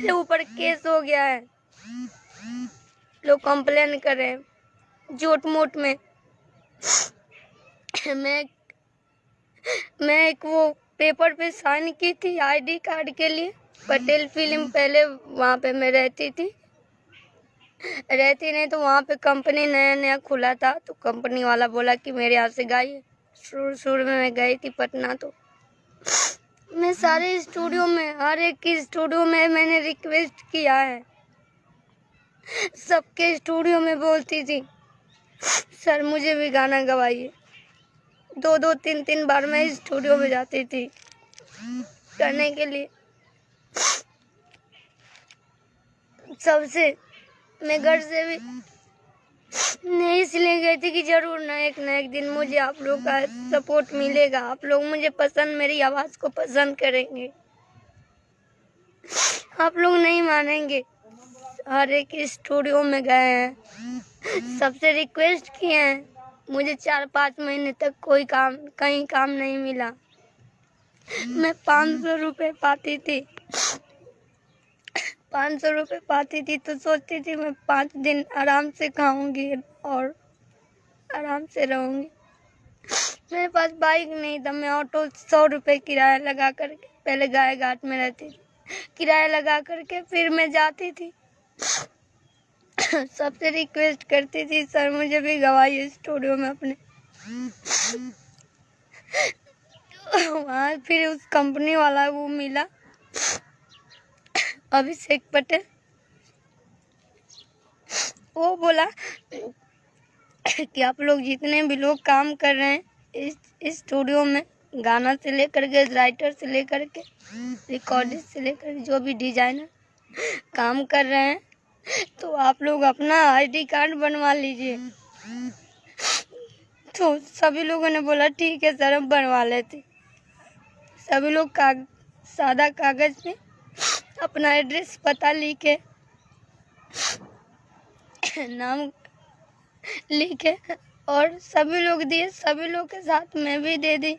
मेरे ऊपर केस हो गया है, लोग कंप्लेन कर रहे हैं झूठ मूठ में। मैं एक वो पेपर पे साइन की थी आईडी कार्ड के लिए, पटेल फिल्म पहले वहाँ पे मैं रहती नहीं तो वहाँ पे कंपनी नया नया खुला था, तो कंपनी वाला बोला कि मेरे यहाँ से गाइए। शुरू में मैं गई थी पटना, तो मैं सारे स्टूडियो में, हर एक की स्टूडियो में मैंने रिक्वेस्ट किया है, सबके स्टूडियो में बोलती थी सर मुझे भी गाना गवाइए। 2-3 बार मैं स्टूडियो में जाती थी करने के लिए। सबसे मैं घर से भी नहीं इसलिए गई थी कि जरूर ना एक दिन मुझे आप लोग का सपोर्ट मिलेगा, आप लोग मुझे पसंद, मेरी आवाज़ को पसंद करेंगे। आप लोग नहीं मानेंगे, हर एक स्टूडियो में गए हैं, सबसे रिक्वेस्ट किए हैं, मुझे 4-5 महीने तक कोई काम, कहीं काम नहीं मिला। मैं 500 रुपये पाती थी, 500 रुपये पाती थी तो सोचती थी मैं 5 दिन आराम से खाऊंगी और आराम से रहूंगी। मेरे पास बाइक नहीं था, मैं ऑटो 100 रुपये किराया लगा करके, पहले गाय घाट में रहती थी, किराया लगा करके फिर मैं जाती थी। सबसे रिक्वेस्ट करती थी सर मुझे भी गवाइए स्टूडियो में अपने। वहाँ फिर उस कंपनी वाला वो मिला, अभिषेक पटेल, वो बोला कि आप लोग जितने भी लोग काम कर रहे हैं इस स्टूडियो में, गाना से लेकर के, राइटर से लेकर के, रिकॉर्डिस्ट से लेकर जो भी डिजाइनर काम कर रहे हैं, तो आप लोग अपना आईडी कार्ड बनवा लीजिए। तो सभी लोगों ने बोला ठीक है सर हम बनवा लेते। सभी लोग सादा कागज पे अपना एड्रेस पता लिखे, नाम लिखे और सभी लोग दिए, सभी लोग के साथ मैं भी दे दी।